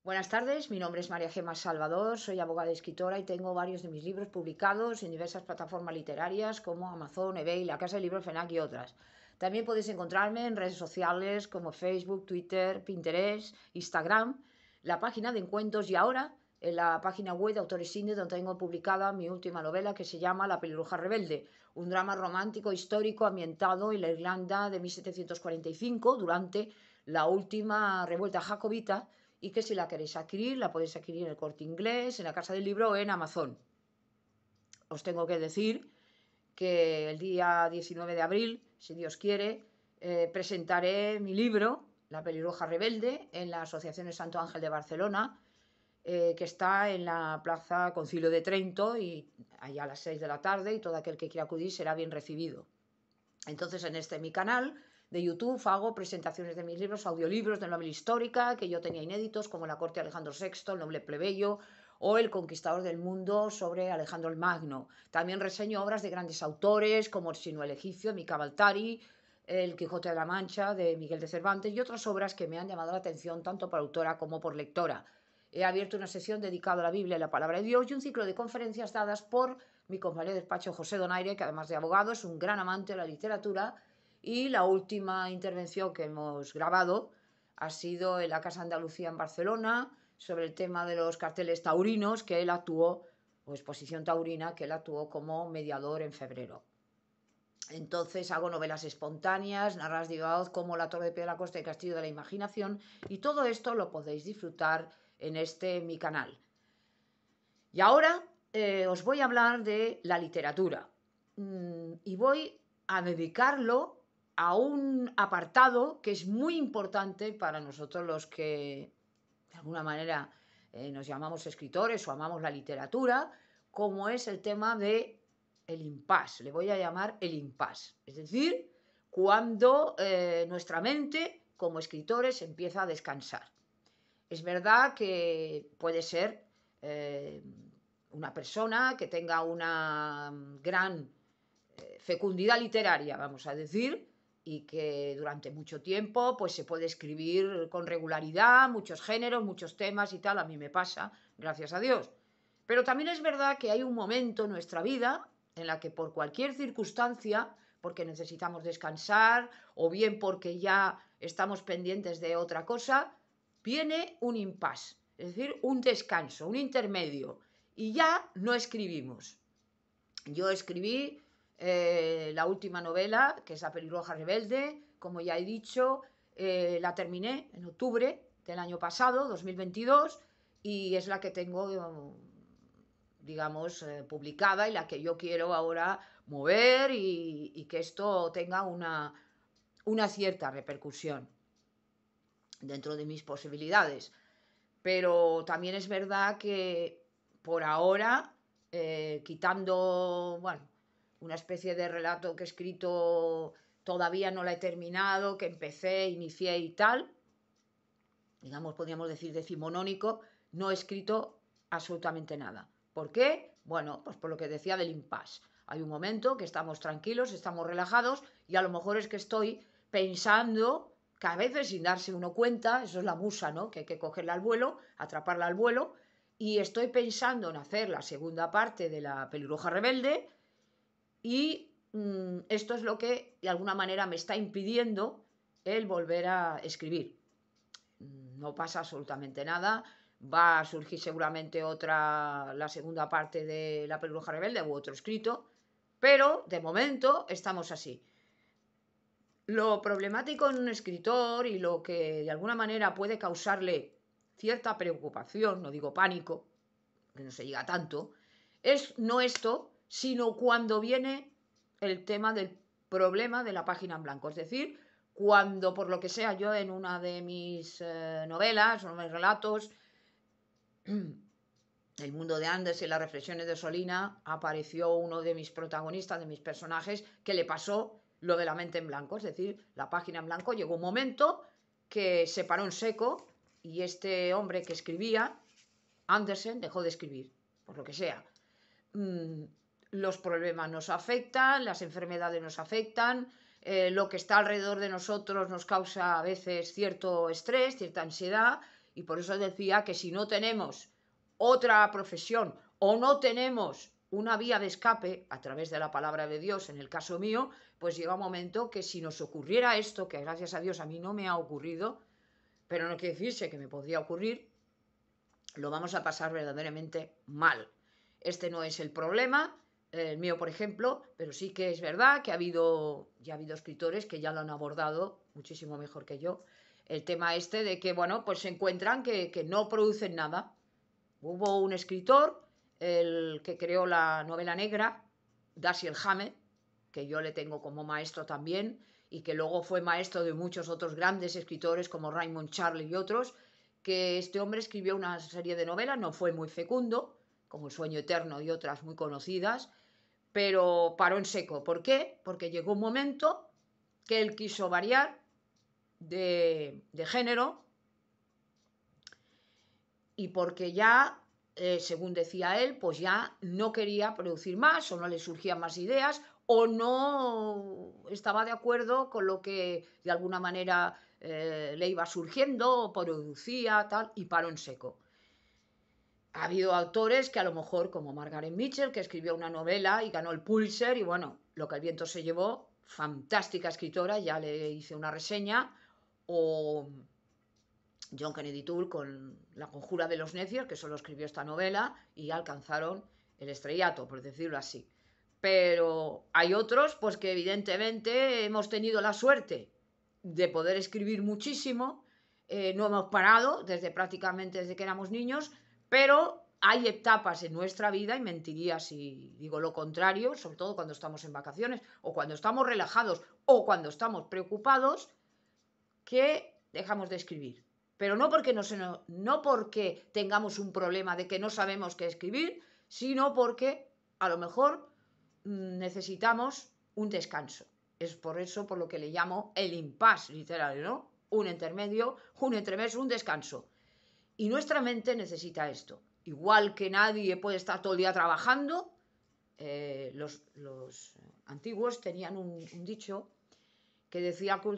Buenas tardes, mi nombre es María Gemma Salvador, soy abogada y escritora y tengo varios de mis libros publicados en diversas plataformas literarias como Amazon, eBay, La Casa del Libro, FNAC y otras. También podéis encontrarme en redes sociales como Facebook, Twitter, Pinterest, Instagram, la página de Encuentros y ahora en la página web de Autores Indie donde tengo publicada mi última novela que se llama La pelirroja rebelde, un drama romántico histórico ambientado en la Irlanda de 1745 durante la última revuelta jacobita y que si la queréis adquirir, la podéis adquirir en el Corte Inglés, en la Casa del Libro o en Amazon. Os tengo que decir que el día 19 de abril, si Dios quiere, presentaré mi libro, La pelirroja rebelde, en la Asociación de Santo Ángel de Barcelona, que está en la Plaza Concilio de Trento y allá a las 6 de la tarde y todo aquel que quiera acudir será bien recibido. Entonces en mi canal de YouTube hago presentaciones de mis libros, audiolibros de novela histórica que yo tenía inéditos como La corte de Alejandro VI, El noble plebeyo o El conquistador del mundo sobre Alejandro el Magno. También reseño obras de grandes autores como Sino el egipcio, Mica Baltari, El Quijote de la Mancha de Miguel de Cervantes y otras obras que me han llamado la atención tanto por autora como por lectora. He abierto una sesión dedicada a la Biblia y la Palabra de Dios y un ciclo de conferencias dadas por mi compañero de despacho José Donaire, que además de abogado es un gran amante de la literatura, y la última intervención que hemos grabado ha sido en la Casa Andalucía en Barcelona sobre el tema de los carteles taurinos que él actuó, o exposición taurina, que él actuó como mediador en febrero. Entonces hago novelas espontáneas, narradas de viva voz como La Torre de Piedra, la Costa y Castillo de la Imaginación, y todo esto lo podéis disfrutar en mi canal. Y ahora os voy a hablar de la literatura y voy a dedicarlo a un apartado que es muy importante para nosotros los que de alguna manera nos llamamos escritores o amamos la literatura, como es el tema de el impasse. Le voy a llamar el impasse. Es decir, cuando nuestra mente como escritores empieza a descansar. Es verdad que puede ser una persona que tenga una gran fecundidad literaria, vamos a decir, y que durante mucho tiempo pues se puede escribir con regularidad, muchos géneros, muchos temas y tal, a mí me pasa, gracias a Dios. Pero también es verdad que hay un momento en nuestra vida en la que por cualquier circunstancia, porque necesitamos descansar o bien porque ya estamos pendientes de otra cosa, viene un impasse, es decir, un descanso, un intermedio, y ya no escribimos. Yo escribí la última novela, que es La pelirroja rebelde, como ya he dicho, la terminé en octubre del año pasado, 2022, y es la que tengo, digamos, publicada y la que yo quiero ahora mover y que esto tenga una cierta repercusión dentro de mis posibilidades. Pero también es verdad que por ahora, quitando, bueno, una especie de relato que he escrito, todavía no la he terminado, que empecé, inicié y tal, digamos, podríamos decir decimonónico, no he escrito absolutamente nada. ¿Por qué? Bueno, pues por lo que decía del impasse. Hay un momento que estamos tranquilos, estamos relajados y a lo mejor es que estoy pensando que a veces sin darse uno cuenta, eso es la musa, ¿no? Que hay que cogerla al vuelo, atraparla al vuelo, y estoy pensando en hacer la segunda parte de La pelirroja rebelde y esto es lo que de alguna manera me está impidiendo el volver a escribir. No pasa absolutamente nada. Va a surgir seguramente la segunda parte de La pelirroja rebelde u otro escrito, pero de momento estamos así. Lo problemático en un escritor y lo que de alguna manera puede causarle cierta preocupación, no digo pánico, que no se llega tanto, es no esto, sino cuando viene el tema del problema de la página en blanco. Es decir, cuando por lo que sea yo en una de mis novelas o mis relatos, El mundo de Andes y las reflexiones de Solina, apareció uno de mis protagonistas, de mis personajes, que le pasó lo de la mente en blanco, es decir, la página en blanco. Llegó un momento que se paró en seco y este hombre que escribía, Andersen, dejó de escribir, por lo que sea. Los problemas nos afectan, las enfermedades nos afectan, lo que está alrededor de nosotros nos causa a veces cierto estrés, cierta ansiedad, Y por eso decía que si no tenemos otra profesión o no tenemos una vía de escape a través de la palabra de Dios, en el caso mío, pues llega un momento que si nos ocurriera esto, que gracias a Dios a mí no me ha ocurrido, pero no quiere decirse que me podría ocurrir, lo vamos a pasar verdaderamente mal. Este no es el problema, el mío por ejemplo, pero sí que es verdad que ya ha habido escritores que ya lo han abordado muchísimo mejor que yo, el tema este de que, bueno, pues se encuentran que no producen nada. Hubo un escritor, el que creó la novela negra, Dashiell Hammett, que yo le tengo como maestro también, y que luego fue maestro de muchos otros grandes escritores como Raymond Chandler y otros, que este hombre escribió una serie de novelas, no fue muy fecundo, como El sueño eterno y otras muy conocidas, pero paró en seco. ¿Por qué? Porque llegó un momento que él quiso variar de género y porque ya, según decía él, pues ya no quería producir más o no le surgían más ideas o no estaba de acuerdo con lo que de alguna manera le iba surgiendo o producía, tal, y paró en seco. Ha habido autores que a lo mejor, como Margaret Mitchell, que escribió una novela y ganó el Pulitzer, y bueno, Lo que el viento se llevó, fantástica escritora, ya le hice una reseña, o John Kennedy Toole con La conjura de los necios, que solo escribió esta novela, y alcanzaron el estrellato, por decirlo así. Pero hay otros, pues que evidentemente hemos tenido la suerte de poder escribir muchísimo, no hemos parado prácticamente desde que éramos niños, pero hay etapas en nuestra vida, y mentiría si digo lo contrario, sobre todo cuando estamos en vacaciones, o cuando estamos relajados, o cuando estamos preocupados, que dejamos de escribir. Pero no porque, no porque tengamos un problema de que no sabemos qué escribir, sino porque a lo mejor necesitamos un descanso. Es por eso por lo que le llamo el impasse literario, ¿no? Un intermedio, un entremés, un descanso. Y nuestra mente necesita esto. Igual que nadie puede estar todo el día trabajando, los antiguos tenían un dicho que decía que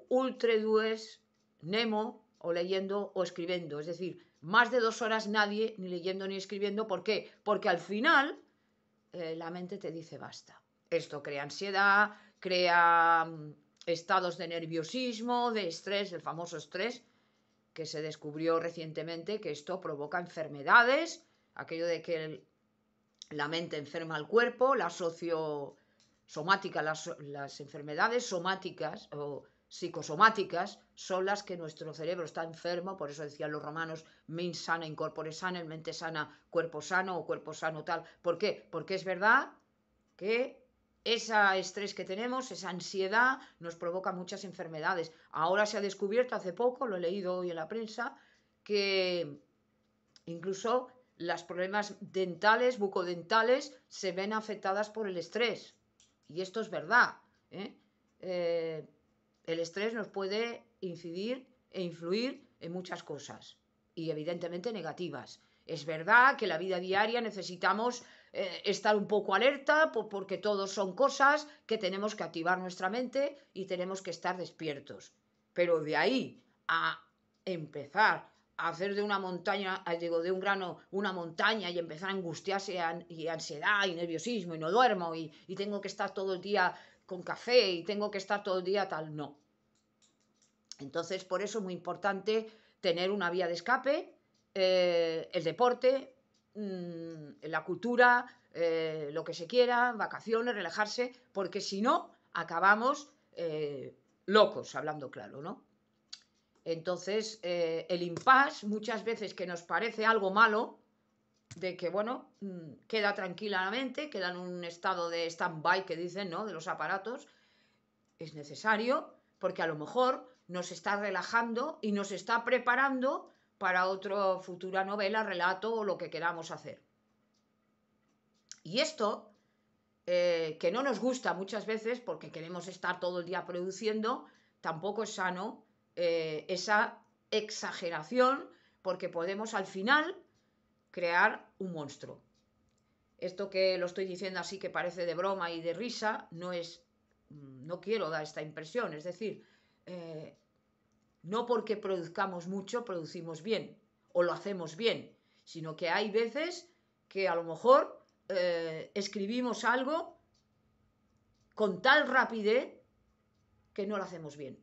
ultra dues nemo, o leyendo o escribiendo. Es decir, más de 2 horas nadie, ni leyendo ni escribiendo. ¿Por qué? Porque al final la mente te dice basta. Esto crea ansiedad, crea estados de nerviosismo, de estrés, el famoso estrés, que se descubrió recientemente que esto provoca enfermedades, aquello de que la mente enferma al cuerpo, la sociosomática, las enfermedades somáticas o psicosomáticas son las que nuestro cerebro está enfermo, por eso decían los romanos, mens sana in corpore sana, mente sana, cuerpo sano, o cuerpo sano tal. ¿Por qué? Porque es verdad que ese estrés que tenemos, esa ansiedad, nos provoca muchas enfermedades. Ahora se ha descubierto hace poco, lo he leído hoy en la prensa, que incluso los problemas dentales, bucodentales, se ven afectadas por el estrés. Y esto es verdad. El estrés nos puede incidir e influir en muchas cosas. Y evidentemente negativas. Es verdad que en la vida diaria necesitamos estar un poco alerta porque todos son cosas que tenemos que activar nuestra mente y tenemos que estar despiertos. Pero de ahí a empezar a hacer de una montaña, digo, de un grano una montaña y empezar a angustiarse y ansiedad y nerviosismo y no duermo y tengo que estar todo el día con café y tengo que estar todo el día tal, no. Entonces, por eso es muy importante tener una vía de escape, el deporte, la cultura, lo que se quiera, vacaciones, relajarse, porque si no, acabamos locos, hablando claro, ¿no? Entonces, el impasse, muchas veces que nos parece algo malo, de que, bueno, queda tranquila la mente, queda en un estado de stand-by, que dicen, ¿no?, de los aparatos, es necesario porque a lo mejor nos está relajando y nos está preparando para otra futura novela, relato o lo que queramos hacer. Y esto, que no nos gusta muchas veces porque queremos estar todo el día produciendo, tampoco es sano esa exageración, porque podemos al final crear un monstruo. Esto que lo estoy diciendo así que parece de broma y de risa, no quiero dar esta impresión, es decir, No porque produzcamos mucho, producimos bien o lo hacemos bien, sino que hay veces que a lo mejor escribimos algo con tal rapidez que no lo hacemos bien.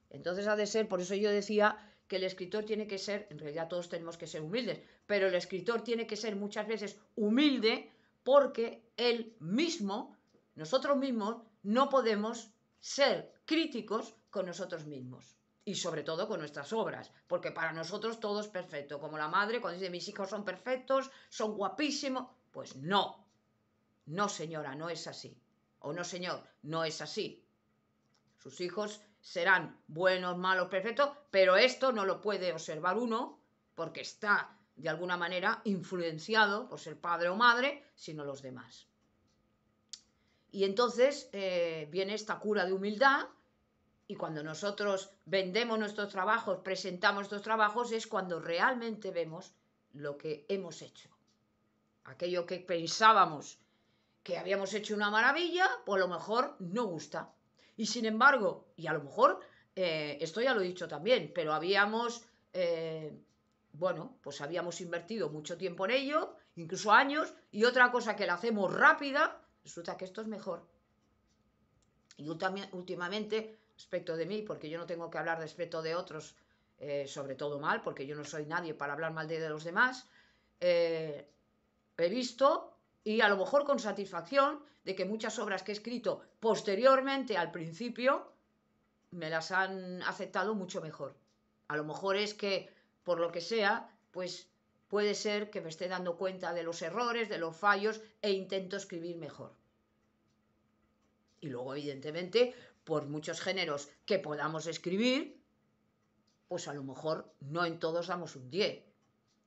Entonces ha de ser, por eso yo decía que el escritor tiene que ser, en realidad todos tenemos que ser humildes, pero el escritor tiene que ser muchas veces humilde porque él mismo, nosotros mismos, no podemos ser críticos con nosotros mismos. Y sobre todo con nuestras obras, porque para nosotros todo es perfecto. Como la madre cuando dice mis hijos son perfectos, son guapísimos, pues no. No señora, no es así. O no señor, no es así. Sus hijos serán buenos, malos, perfectos, pero esto no lo puede observar uno porque está de alguna manera influenciado por ser padre o madre, sino los demás. Y entonces viene esta cura de humildad y cuando nosotros vendemos nuestros trabajos, presentamos nuestros trabajos, es cuando realmente vemos lo que hemos hecho. Aquello que pensábamos que habíamos hecho una maravilla, pues a lo mejor no gusta. Y sin embargo, y a lo mejor, esto ya lo he dicho también, pero habíamos, pues habíamos invertido mucho tiempo en ello, incluso años, y otra cosa que la hacemos rápida, resulta que esto es mejor. Y últimamente, respecto de mí, porque yo no tengo que hablar respecto de otros, sobre todo mal, porque yo no soy nadie para hablar mal de los demás, he visto y a lo mejor con satisfacción de que muchas obras que he escrito posteriormente al principio me las han aceptado mucho mejor. A lo mejor es que, por lo que sea, pues puede ser que me esté dando cuenta de los errores, de los fallos e intento escribir mejor. Y luego, evidentemente, por muchos géneros que podamos escribir, pues a lo mejor no en todos damos un 10.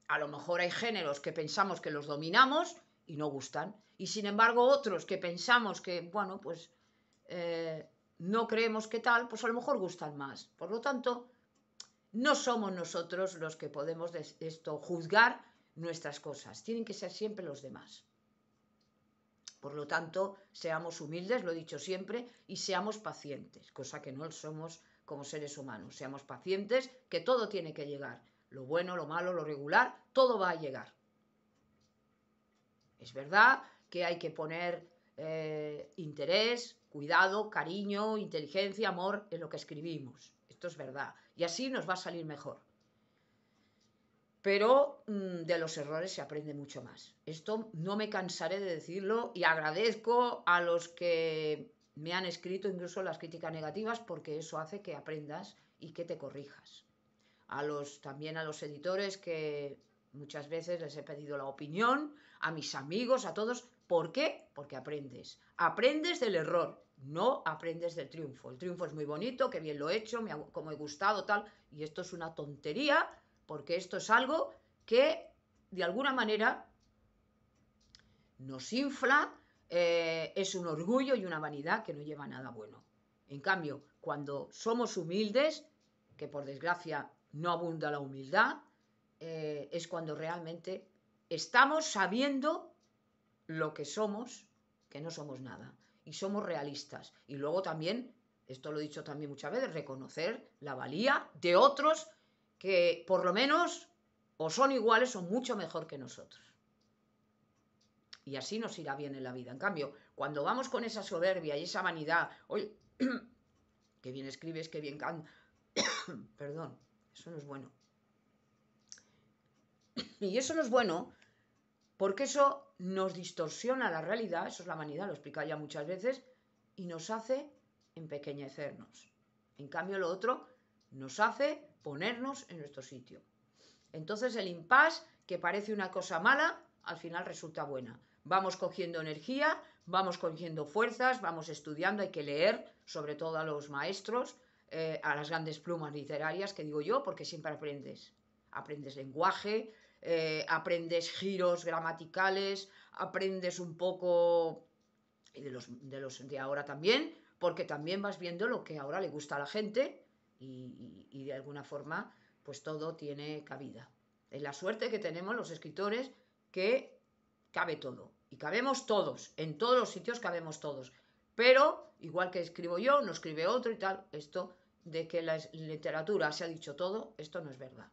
A lo mejor hay géneros que pensamos que los dominamos y no gustan. Y sin embargo otros que pensamos que, pues no creemos que tal, pues a lo mejor gustan más. Por lo tanto, no somos nosotros los que podemos juzgar nuestras cosas. Tienen que ser siempre los demás. Por lo tanto, seamos humildes, lo he dicho siempre, y seamos pacientes, cosa que no somos como seres humanos. Seamos pacientes, que todo tiene que llegar. Lo bueno, lo malo, lo regular, todo va a llegar. Es verdad que hay que poner interés, cuidado, cariño, inteligencia, amor en lo que escribimos. Esto es verdad. Y así nos va a salir mejor. Pero de los errores se aprende mucho más. Esto no me cansaré de decirlo y agradezco a los que me han escrito incluso las críticas negativas porque eso hace que aprendas y que te corrijas. También a los editores que muchas veces les he pedido la opinión, a mis amigos, a todos. ¿Por qué? Porque aprendes. Aprendes del error, no aprendes del triunfo. El triunfo es muy bonito, que bien lo he hecho, como he gustado, tal. Y esto es una tontería, porque esto es algo que, de alguna manera, nos infla, es un orgullo y una vanidad que no lleva a nada bueno. En cambio, cuando somos humildes, que por desgracia no abunda la humildad, es cuando realmente estamos sabiendo lo que somos, que no somos nada, y somos realistas. Y luego también, esto lo he dicho también muchas veces, reconocer la valía de otros que por lo menos o son iguales o mucho mejor que nosotros. Y así nos irá bien en la vida. En cambio, cuando vamos con esa soberbia y esa vanidad, oye, que bien escribes, que bien cantas, perdón, eso no es bueno. Y eso no es bueno porque eso nos distorsiona la realidad, eso es la vanidad, lo he explicado ya muchas veces, y nos hace empequeñecernos. En cambio, lo otro nos hace ponernos en nuestro sitio. Entonces el impasse, que parece una cosa mala, al final resulta buena. Vamos cogiendo energía, vamos cogiendo fuerzas, vamos estudiando, hay que leer, sobre todo a los maestros, a las grandes plumas literarias, que digo yo, porque siempre aprendes. Aprendes lenguaje, aprendes giros gramaticales, aprendes un poco de los de ahora también, porque también vas viendo lo que ahora le gusta a la gente y de alguna forma pues todo tiene cabida. Es la suerte que tenemos los escritores que cabe todo. Y cabemos todos, en todos los sitios cabemos todos. Pero, igual que escribo yo, no escribe otro y tal, esto de que la literatura se ha dicho todo, esto no es verdad.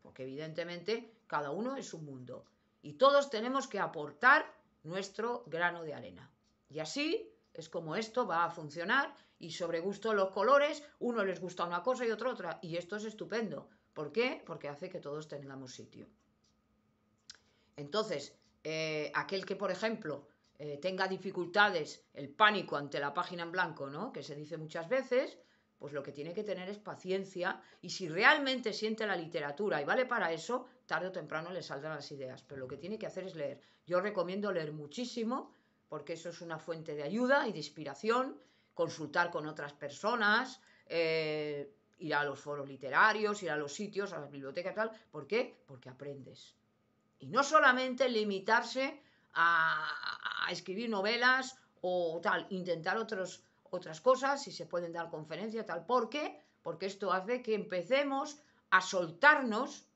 Porque evidentemente cada uno es un mundo y todos tenemos que aportar nuestro grano de arena. Y así es como esto va a funcionar, y sobre gusto los colores, uno les gusta una cosa y otro otra, y esto es estupendo. ¿Por qué? Porque hace que todos tengamos sitio. Entonces, aquel que, por ejemplo, tenga dificultades, el pánico ante la página en blanco, ¿no?, que se dice muchas veces, pues lo que tiene que tener es paciencia, y si realmente siente la literatura y vale para eso, tarde o temprano le saldrán las ideas, pero lo que tiene que hacer es leer. Yo recomiendo leer muchísimo, porque eso es una fuente de ayuda y de inspiración, consultar con otras personas, ir a los foros literarios, ir a los sitios, a las bibliotecas, tal. ¿Por qué? Porque aprendes. Y no solamente limitarse a escribir novelas o tal, intentar otras cosas, si se pueden dar conferencias, tal. ¿Por qué? Porque esto hace que empecemos a soltarnos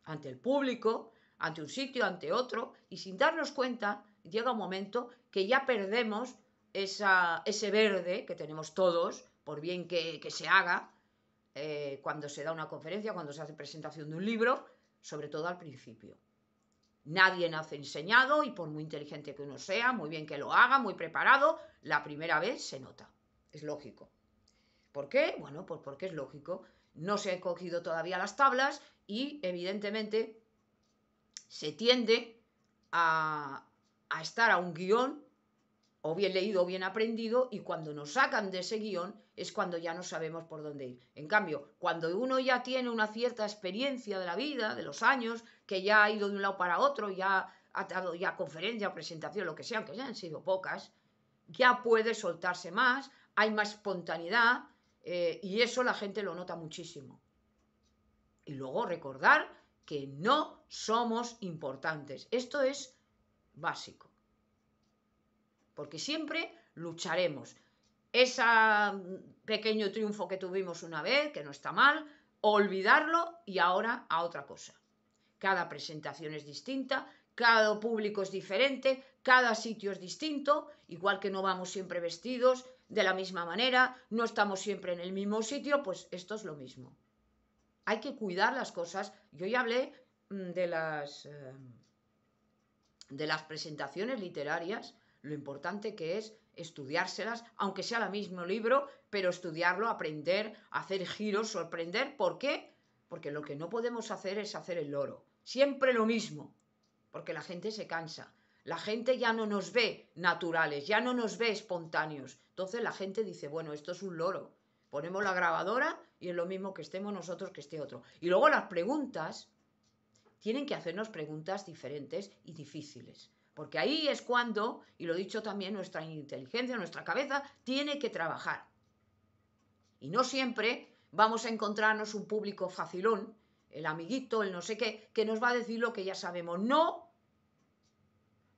ante el público, ante un sitio, ante otro, y sin darnos cuenta, llega un momento que ya perdemos ese verde que tenemos todos, por bien que se haga, cuando se da una conferencia, cuando se hace presentación de un libro, sobre todo al principio. Nadie nace enseñado, y por muy inteligente que uno sea, muy bien que lo haga, muy preparado, la primera vez se nota. Es lógico. ¿Por qué? Bueno, pues porque es lógico. No se han cogido todavía las tablas y evidentemente se tiende a estar a un guión, o bien leído o bien aprendido, y cuando nos sacan de ese guión es cuando ya no sabemos por dónde ir. En cambio, cuando uno ya tiene una cierta experiencia de la vida, de los años, que ya ha ido de un lado para otro, ya ha dado ya conferencia, presentación, lo que sea, aunque ya han sido pocas, ya puede soltarse más, hay más espontaneidad, y eso la gente lo nota muchísimo. Y luego recordar que no somos importantes. Esto es básico. Porque siempre lucharemos. Ese pequeño triunfo que tuvimos una vez, que no está mal, olvidarlo y ahora a otra cosa. Cada presentación es distinta, cada público es diferente, cada sitio es distinto, igual que no vamos siempre vestidos de la misma manera, no estamos siempre en el mismo sitio, pues esto es lo mismo. Hay que cuidar las cosas. Yo ya hablé de las presentaciones literarias, lo importante que es estudiárselas, aunque sea el mismo libro, pero estudiarlo, aprender, hacer giros, sorprender. ¿Por qué? Porque lo que no podemos hacer es hacer el loro. Siempre lo mismo, porque la gente se cansa. La gente ya no nos ve naturales, ya no nos ve espontáneos. Entonces la gente dice, bueno, esto es un loro. Ponemos la grabadora y es lo mismo que estemos nosotros que esté otro. Y luego las preguntas, tienen que hacernos preguntas diferentes y difíciles. Porque ahí es cuando, y lo he dicho también, nuestra inteligencia, nuestra cabeza, tiene que trabajar. Y no siempre vamos a encontrarnos un público facilón, el amiguito, el no sé qué, que nos va a decir lo que ya sabemos. No.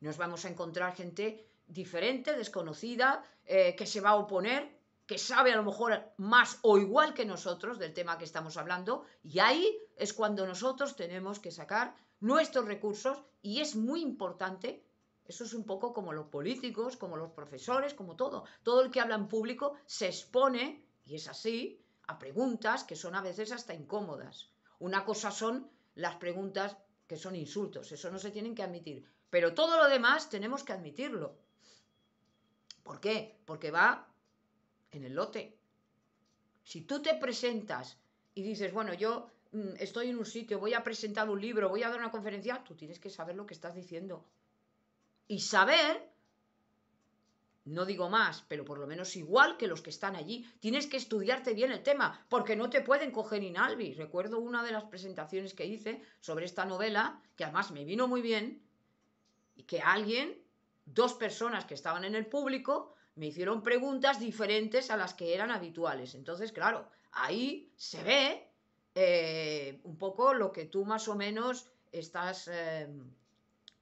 Nos vamos a encontrar gente diferente, desconocida, que se va a oponer, que sabe a lo mejor más o igual que nosotros del tema que estamos hablando, y ahí es cuando nosotros tenemos que sacar nuestros recursos, y es muy importante. Eso es un poco como los políticos, como los profesores, como todo. Todo el que habla en público se expone, y es así, a preguntas que son a veces hasta incómodas. Una cosa son las preguntas que son insultos, eso no se tienen que admitir, pero todo lo demás tenemos que admitirlo. ¿Por qué? Porque va en el lote. Si tú te presentas y dices, bueno, yo estoy en un sitio, voy a presentar un libro, voy a dar una conferencia, tú tienes que saber lo que estás diciendo. Y saber, no digo más, pero por lo menos igual que los que están allí, tienes que estudiarte bien el tema, porque no te pueden coger inalvi. Recuerdo una de las presentaciones que hice sobre esta novela, que además me vino muy bien, y que dos personas que estaban en el público, me hicieron preguntas diferentes a las que eran habituales. Entonces, claro, ahí se ve un poco lo que tú más o menos estás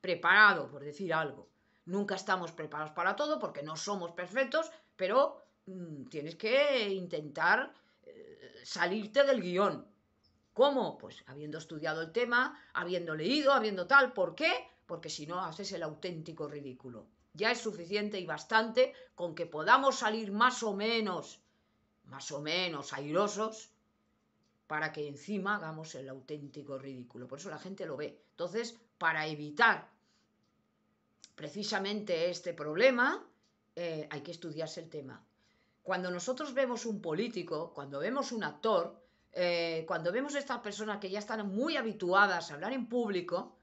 preparado, por decir algo. Nunca estamos preparados para todo porque no somos perfectos, pero tienes que intentar salirte del guión. ¿Cómo? Pues habiendo estudiado el tema, habiendo leído, habiendo tal. ¿Por qué? Porque si no haces el auténtico ridículo. Ya es suficiente y bastante con que podamos salir más o menos más o menos airosos, para que encima hagamos el auténtico ridículo. Por eso la gente lo ve. Entonces, para evitar precisamente este problema, hay que estudiarse el tema. Cuando nosotros vemos un político, cuando vemos un actor, cuando vemos a estas personas que ya están muy habituadas a hablar en público,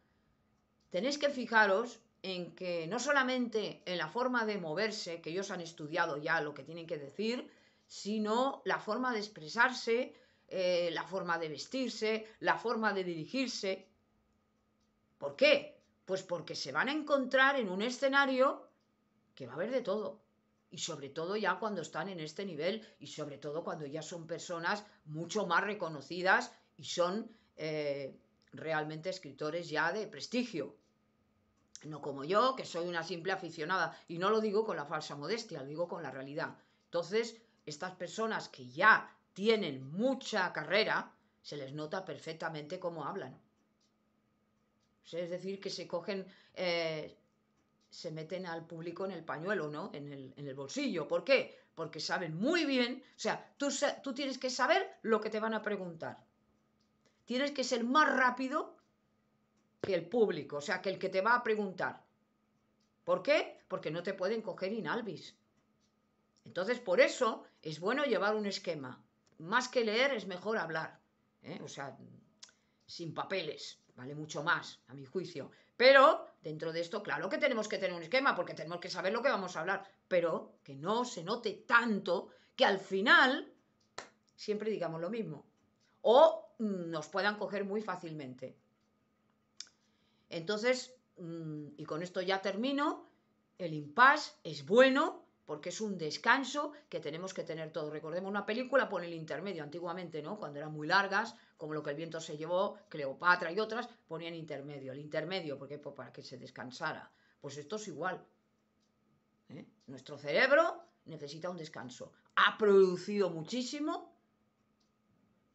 tenéis que fijaros en que no solamente en la forma de moverse, que ellos han estudiado ya lo que tienen que decir, sino la forma de expresarse, la forma de vestirse, la forma de dirigirse. ¿Por qué? Pues porque se van a encontrar en un escenario que va a haber de todo. Y sobre todo ya cuando están en este nivel y sobre todo cuando ya son personas mucho más reconocidas y son realmente escritores ya de prestigio. No como yo, que soy una simple aficionada. Y no lo digo con la falsa modestia, lo digo con la realidad. Entonces, estas personas que ya tienen mucha carrera, se les nota perfectamente cómo hablan. Es decir, que se cogen, se meten al público en el pañuelo, ¿no? En el bolsillo. ¿Por qué? Porque saben muy bien, o sea, tú tienes que saber lo que te van a preguntar. Tienes que ser más rápido que el público, o sea, que el que te va a preguntar. ¿Por qué? Porque no te pueden coger in albis. Entonces, por eso es bueno llevar un esquema. Más que leer, es mejor hablar. O sea, sin papeles, vale mucho más, a mi juicio. Pero, dentro de esto, claro que tenemos que tener un esquema, porque tenemos que saber lo que vamos a hablar. Pero que no se note tanto que al final siempre digamos lo mismo. O nos puedan coger muy fácilmente. Entonces, y con esto ya termino, el impasse es bueno porque es un descanso que tenemos que tener todos. Recordemos, una película pone el intermedio antiguamente, ¿no? Cuando eran muy largas, como Lo que el viento se llevó, Cleopatra y otras, ponían intermedio. El intermedio, porque pues, para que se descansara. Pues esto es igual. Nuestro cerebro necesita un descanso. Ha producido muchísimo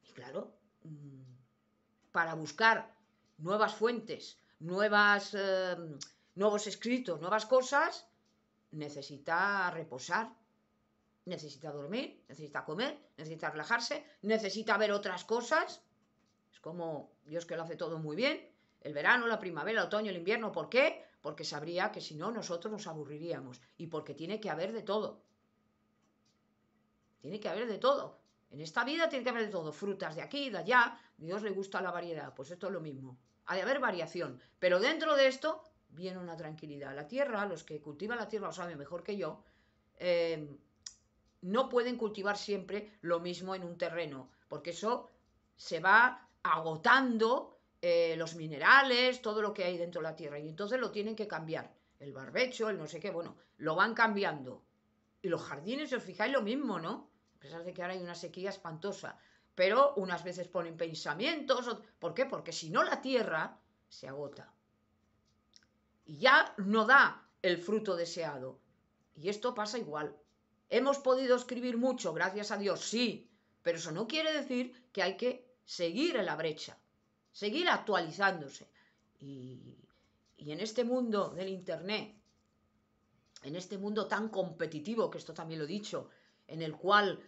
y claro, para buscar nuevas fuentes, nuevos escritos, nuevas cosas, necesita reposar, necesita dormir, necesita comer, necesita relajarse, necesita ver otras cosas. Es como Dios, que lo hace todo muy bien. El verano, la primavera, el otoño, el invierno. ¿Por qué? Porque sabría que si no nosotros nos aburriríamos. Y porque tiene que haber de todo. Tiene que haber de todo. En esta vida tiene que haber de todo. Frutas de aquí, de allá. Dios le gusta la variedad. Pues esto es lo mismo. Ha de haber variación. Pero dentro de esto viene una tranquilidad. La tierra, los que cultivan la tierra lo saben mejor que yo, no pueden cultivar siempre lo mismo en un terreno, porque eso se va agotando los minerales, todo lo que hay dentro de la tierra, y entonces lo tienen que cambiar. El barbecho, el no sé qué, bueno, lo van cambiando. Y los jardines, si os fijáis, lo mismo, ¿no? A pesar de que ahora hay una sequía espantosa. Pero unas veces ponen pensamientos. ¿Por qué? Porque si no, la tierra se agota. Y ya no da el fruto deseado. Y esto pasa igual. ¿Hemos podido escribir mucho, gracias a Dios? Sí. Pero eso no quiere decir que hay que seguir en la brecha. Seguir actualizándose. Y en este mundo del Internet, en este mundo tan competitivo, que esto también lo he dicho, en el cual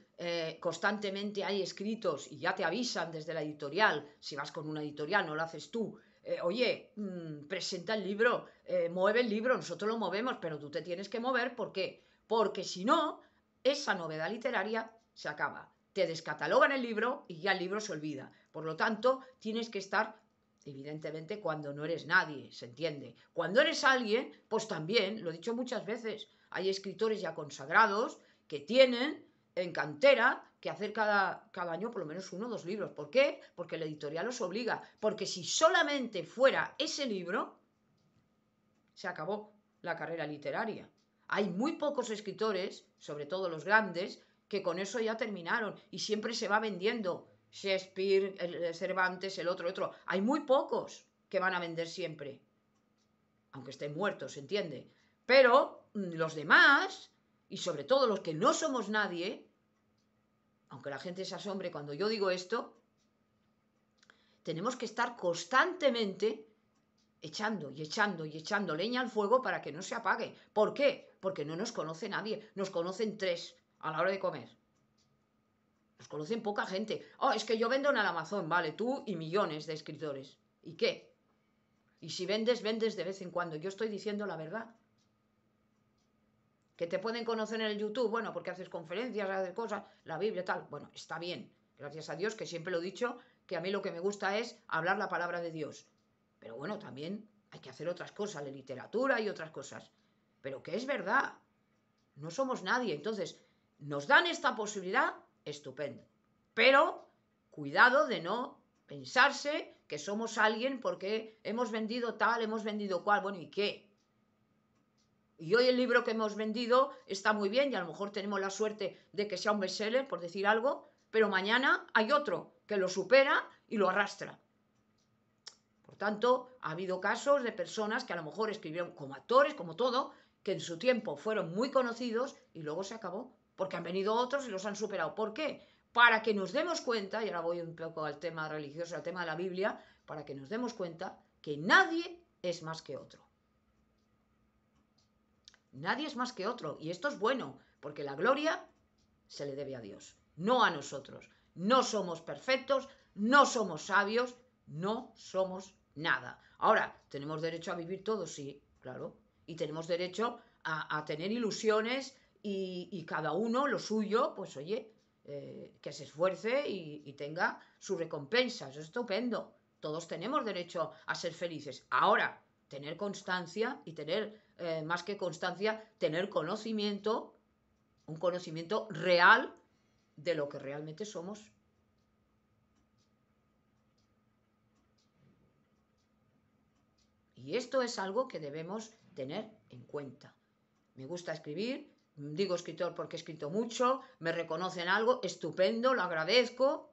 constantemente hay escritos y ya te avisan desde la editorial, si vas con una editorial, no lo haces tú, oye, presenta el libro, mueve el libro, nosotros lo movemos, pero tú te tienes que mover, ¿por qué? Porque si no, esa novedad literaria se acaba. Te descatalogan el libro y ya el libro se olvida. Por lo tanto, tienes que estar, evidentemente, cuando no eres nadie, se entiende. Cuando eres alguien, pues también, lo he dicho muchas veces, hay escritores ya consagrados que tienen en cantera que hacer cada año por lo menos 1 o 2 libros. ¿Por qué? Porque la editorial los obliga. Porque si solamente fuera ese libro, se acabó la carrera literaria. Hay muy pocos escritores, sobre todo los grandes, que con eso ya terminaron y siempre se va vendiendo. Shakespeare, Cervantes, el otro. Hay muy pocos que van a vender siempre, aunque estén muertos, ¿se entiende? Pero los demás, y sobre todo los que no somos nadie, aunque la gente se asombre cuando yo digo esto, tenemos que estar constantemente echando y echando y echando leña al fuego para que no se apague. ¿Por qué? Porque no nos conoce nadie, nos conocen 3 a la hora de comer. Los conocen poca gente. Oh, es que yo vendo en el Amazon, vale, tú y millones de escritores. ¿Y qué? Y si vendes, vendes de vez en cuando. Yo estoy diciendo la verdad. Que te pueden conocer en el YouTube, bueno, porque haces conferencias, haces cosas, la Biblia, tal. Bueno, está bien. Gracias a Dios, que siempre lo he dicho, que a mí lo que me gusta es hablar la palabra de Dios. Pero bueno, también hay que hacer otras cosas, de literatura y otras cosas. Pero que es verdad. No somos nadie. Entonces, nos dan esta posibilidad, estupendo. Pero cuidado de no pensarse que somos alguien porque hemos vendido tal, hemos vendido cual. Bueno, ¿y qué? Y hoy el libro que hemos vendido está muy bien y a lo mejor tenemos la suerte de que sea un bestseller, por decir algo, pero mañana hay otro que lo supera y lo arrastra. Por tanto, ha habido casos de personas que a lo mejor escribieron como actores, como todo, que en su tiempo fueron muy conocidos y luego se acabó, porque han venido otros y los han superado. ¿Por qué? Para que nos demos cuenta, y ahora voy un poco al tema religioso, al tema de la Biblia, para que nos demos cuenta que nadie es más que otro. Nadie es más que otro. Y esto es bueno, porque la gloria se le debe a Dios, no a nosotros. No somos perfectos, no somos sabios, no somos nada. Ahora, ¿tenemos derecho a vivir todos? Sí, claro. Y tenemos derecho a tener ilusiones y cada uno lo suyo, pues oye, que se esfuerce y tenga su recompensa. Eso es estupendo. Todos tenemos derecho a ser felices. Ahora, tener constancia y tener, más que constancia, tener conocimiento, un conocimiento real de lo que realmente somos. Y esto es algo que debemos tener en cuenta. Me gusta escribir, digo escritor porque he escrito mucho, me reconocen algo, estupendo, lo agradezco,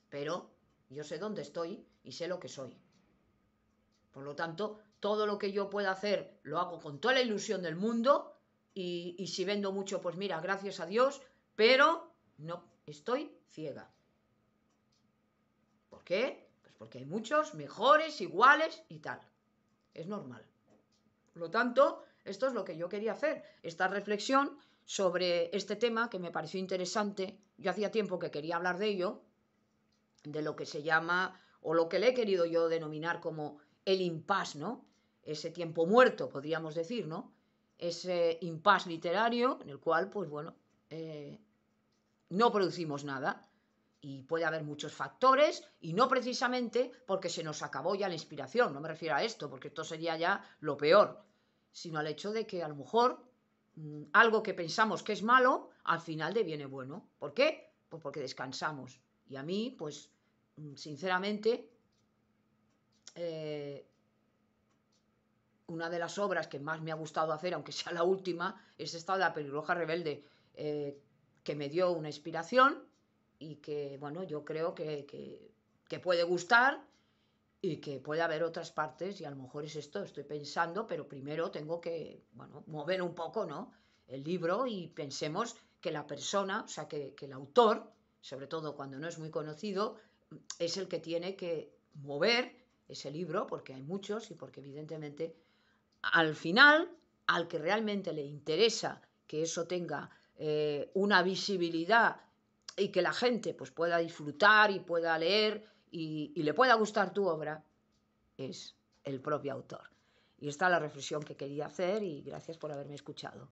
pero yo sé dónde estoy y sé lo que soy. Por lo tanto, todo lo que yo pueda hacer lo hago con toda la ilusión del mundo y si vendo mucho, pues mira, gracias a Dios, pero no, estoy ciega. ¿Por qué? Pues porque hay muchos mejores, iguales y tal. Es normal. Por lo tanto, esto es lo que yo quería hacer, esta reflexión sobre este tema que me pareció interesante. Yo hacía tiempo que quería hablar de ello, de lo que se llama, o lo que le he querido yo denominar como el impasse, ¿no? Ese tiempo muerto, podríamos decir, ¿no? Ese impasse literario en el cual, pues bueno, no producimos nada. Y puede haber muchos factores y no precisamente porque se nos acabó ya la inspiración, no me refiero a esto, porque esto sería ya lo peor, sino al hecho de que a lo mejor algo que pensamos que es malo, al final deviene bueno. ¿Por qué? Pues porque descansamos. Y a mí, pues, sinceramente, una de las obras que más me ha gustado hacer, aunque sea la última, es esta de La pelirroja rebelde, que me dio una inspiración y que, bueno, yo creo que puede gustar y que puede haber otras partes y a lo mejor es esto, estoy pensando, pero primero tengo que, bueno, mover un poco, ¿no? El libro y pensemos que la persona, o sea, que el autor, sobre todo cuando no es muy conocido, es el que tiene que mover ese libro, porque hay muchos y porque evidentemente al final, al que realmente le interesa que eso tenga una visibilidad y que la gente pues, pueda disfrutar y pueda leer y le pueda gustar tu obra, es el propio autor. Y esta es la reflexión que quería hacer y gracias por haberme escuchado.